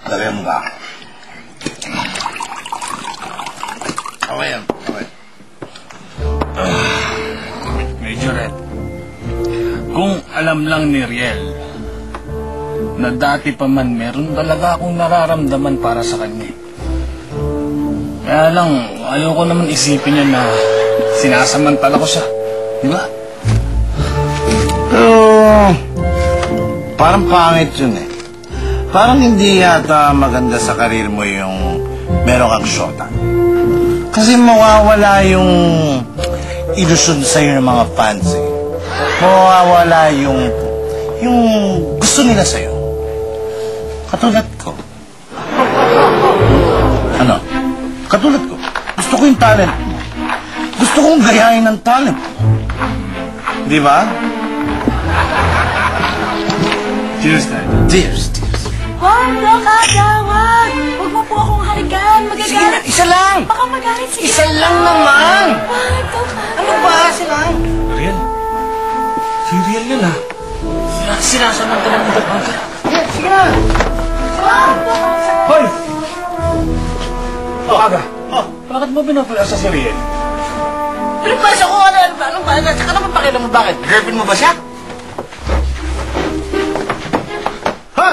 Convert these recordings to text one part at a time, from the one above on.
Dali mo ka. Okay yan. Okay. Major Ed, kung alam lang ni Riel na dati pa man meron talaga akong nararamdaman para sa kanya. Kaya lang, ayoko naman isipin niya na sinasamantala ko siya. Di ba? Pero, parang pangit yun eh. Parang hindi yata maganda sa karir mo yung meron kang syota. Kasi mawawala yung ilusyon sa'yo ng mga fans eh. Mawawala yung gusto nila sa'yo. Katulad ko. Ano? Katulad ko. Gusto ko yung talent mo. Gusto kong gayahin ng talent mo. Di ba? Cheers, Dad. Cheers. Hoy, Doc Agawad! Huwag mo po akong halikan. Magagalit. Sige na, isa lang. Baka magalit. Sige Isa na. lang naman. Wag, Doc Agawad. Ano ba? Isa lang. Riel? Si Riel yun ah. Sinasamantala mo Doc Aga. Sige na. Hoy! Doc Aga, bakit mo pinapalasa si Riel? Pinapasa ko ano ba? Saka naman pakita mo bakit? Girlfriend mo ba siya? Ha?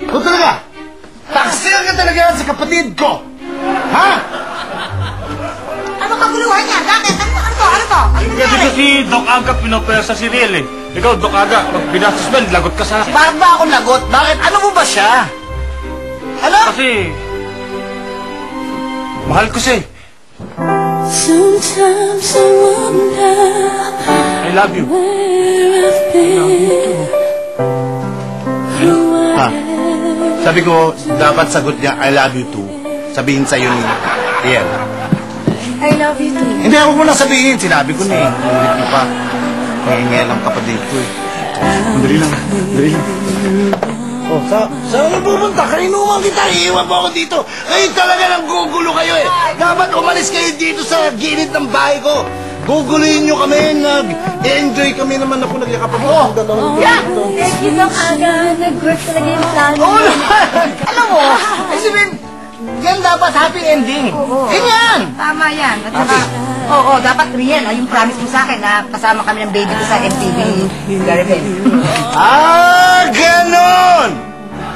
Kung talaga? Taksiyan ka talaga yan sa kapatid ko! Ha? Ano kaguluhan niya? Bakit? Ano to? Kasi kasi Doc Aga pinapalasa si Riel eh. Ikaw, Doc Aga, pag binastos mo, lagot ka sa akin. Bakit ba ako lagot? Bakit? Ano mo ba siya? Ano? Kasi... mahal ko siya eh. Sometimes I wonder I love you. where I've been. Ha? Sabi ko, dapat sagot niya, I love you too. Sabihin sa'yo ni Riel. I love you too. Hindi, ako mo lang sabihin. Sinabi ko na eh. Ulit mo pa. Ngayon lang kapatid ko eh. Dali lang. Oh, saan mo pupunta? Kainuman kita. Iiwan mo ako dito. Ngayon talaga nang gugulo kayo eh. Dapat umalis kayo dito sa gilid ng bahay ko. Guguluhin nyo kami. Nag-enjoy kami naman ako. Nagyakapag mo. Thank you, Doc Aga. Nag-work talaga yung plano. Oo naman. Alam mo, sabihin, yan dapat happy ending. Ganyan. Tama yan. At saka, oo, dapat Riel, yung promise mo sa akin na kasama kami ng baby ko sa MTV Garden. Ganon!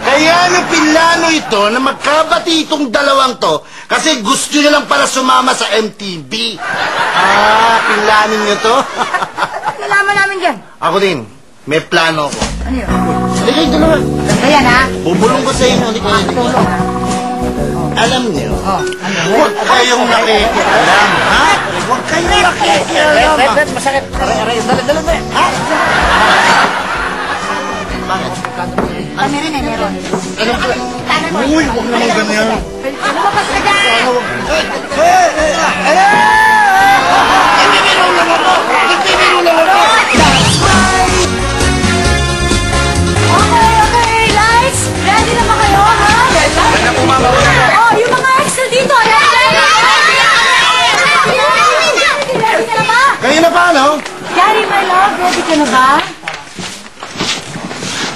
Kaya nung pinlano ito na magkabati itong dalawang to kasi gusto nyo lang para sumama sa MTV. Pinlanin nyo to? Nalaman namin dyan. Ako din, may plano ako. Ano yun? Halika yung dalawa. Ganda yan, ha? Bubulong ko sa inyo. Tulong, ha? Alam nyo, huwag kayong nakikialam, ha? Huwag kayong nakikialam. Masakit. Dala. Ha? Bakit? Kami rin, meron. Uy, huwag naman ganyan. Lumabas ka dyan! Nagbibiro lang ako! Okay, lights! Ready na ba kayo, ha? Ay na po, Mama. Oh, yung mga extra dito, ready na ba? Kayo na pa, no? Gary, my love, ready ka na ba?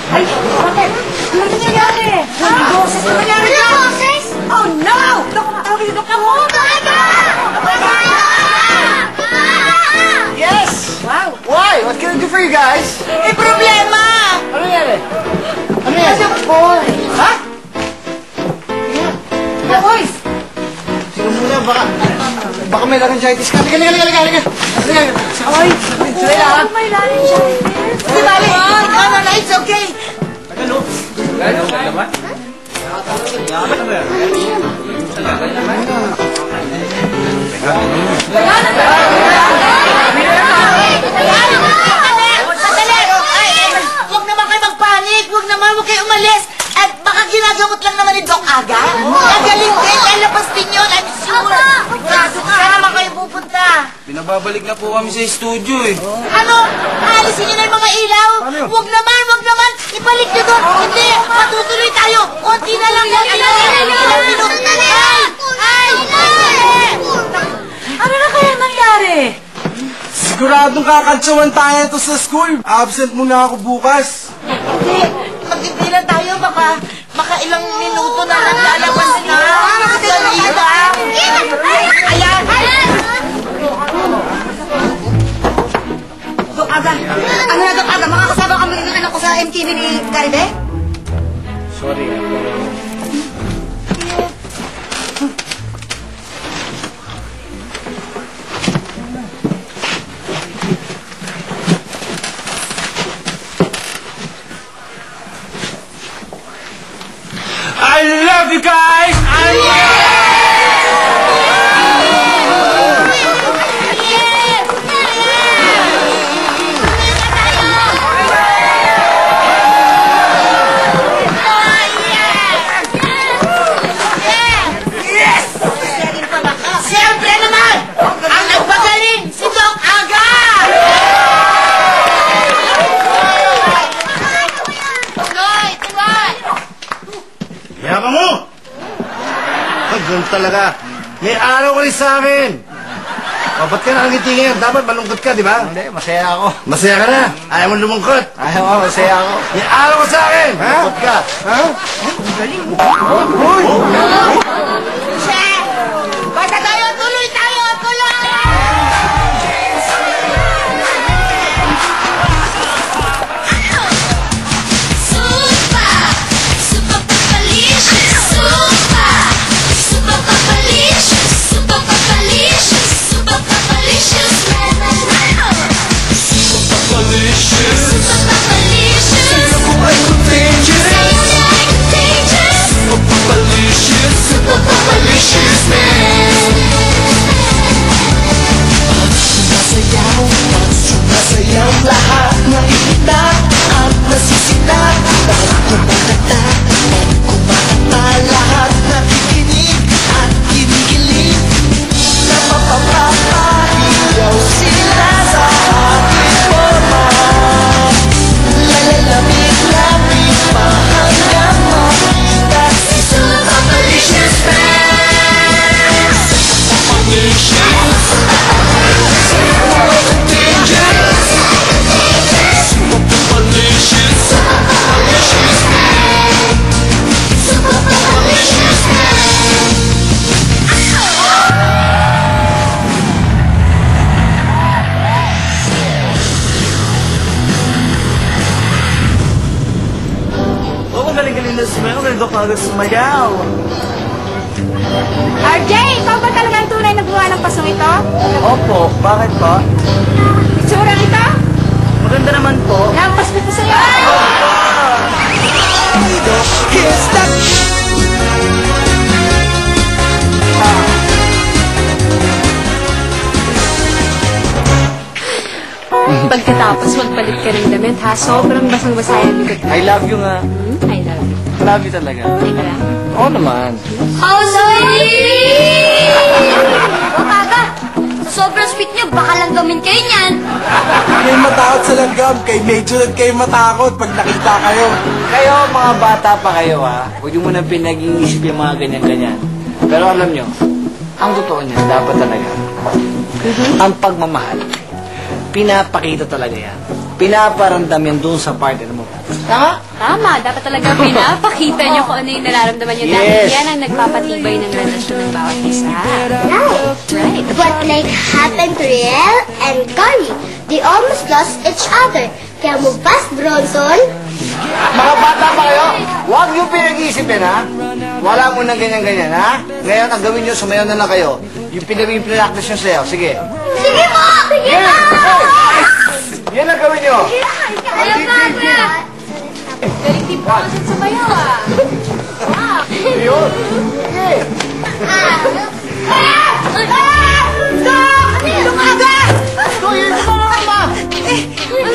Ay, bakit? Ano nangyayari? Ano boses na nangyayari dyan? Boses? Oh, no! Tawag dito ka mo! Yes! Wow! Why? What can I do for you guys? May problema! Ano nangyari? Ano nangyari? Boy! Ha? The boys! Sino muna? Baka may laryngitis ka. Halika. Ay! Oh, may laryngitis! Di ba, Ano na, it's okay. Huwag naman kayo magpanik! Huwag kayo umalis! At baka ginagamot lang naman ni Doc Aga. Nagaling din! Lalabas din yun! I'm sure! Saan naman kayo pupunta? Pinababalik na po kami sa studio eh. Ano? Aalisin niyo na yung mga ilaw? Huwag naman! Ibalik niyo doon! Hindi! Matutuloy tayo! Konti na lang yan! Ano na kaya nangyari? Siguradong kakantsawan tayo ito sa school. Absent muna ako bukas. Hindi! Magtitilan tayo baka makailang minuto na naglalabas na. Dali lang. Ayan. Dok Aga, ano na Dok Aga? Mga kasama kami ng anak ko sa MTV ni Caribe? Sorry, pero... I love you guys! Siyempre naman, ang nagpagaling si Doc Aga! Tuloy, tuloy! Kaya ka mo! Ganun talaga. May araw ka rin sa akin. O, ba't ka nakangiti ngayon? Dapat malungkot ka, di ba? Hindi, masaya ako. Masaya ka na. Ayaw mo lumungkot. Ayaw ako, masaya ako. May araw ka sa akin. Malungkot ka. Ha? Chef! Basta tayo, tuloy tayo, tuloy! Galing-galing na sumayaw. Galing Doc Aga sumayaw. RJ, ikaw ba talaga ang tunay na gumawa ng pasong ito? Opo, bakit po? Itsurang ito? Maganda naman po. Lampas ko sa'yo. Pagkatapos, magpalit ka ng damit, ha? Sobrang basang-basa yung likod mo. I love you nga. I love you. Love you talaga. Teka lang. Oo naman. Oh, sweet! Aga, sobrang sweet niyo. Baka lang gawin kayo niyan. Kayo matakot sa langgam. Kay Major at kayo matakot pag nakita kayo. Kayo, mga bata pa kayo ha. Huwag nyo muna pinag-iisip yung mga ganyan-ganyan. Pero alam nyo, ang totoo niya, dapat talaga. Ang pagmamahal, pinapakita talaga yan. Pinaparamdam yan doon sa partner mo. Tama? Tama, dapat talaga pinapakita niyo kung ano yung nararamdaman niyo. Yes. Dahil yan ang nagpapatibay ng relasyon ng bawat isa. Right. What like happened to Riel and Connie? They almost lost each other. Kaya move fast, Bronson. Mga bata pa kayo, huwag nyo pinag-iisip yan, ha? Wala mo nang ganyan-ganyan, ha? Ngayon, ang gawin nyo, sumayaw na lang kayo. Yung pinag-practice nyo sayaw. Sige. Sige po! Sige po! Yan ang gawin nyo. Ayaw nga, kuya. Galing team po kasi sumayaw, ah. Wow. Yun. Sige. Lumaga!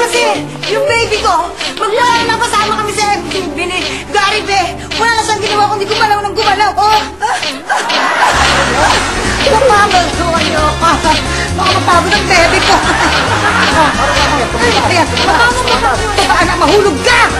Kasi, yung baby ko, magmula na kasama kami sa MTV ni Gary Be. Wala na siyang ginawa kundi gumalaw ng gumalaw. Lumaga, suwayo ka. Baka mapagod ang baby ko. Ayan, baka anak, mahulog ka!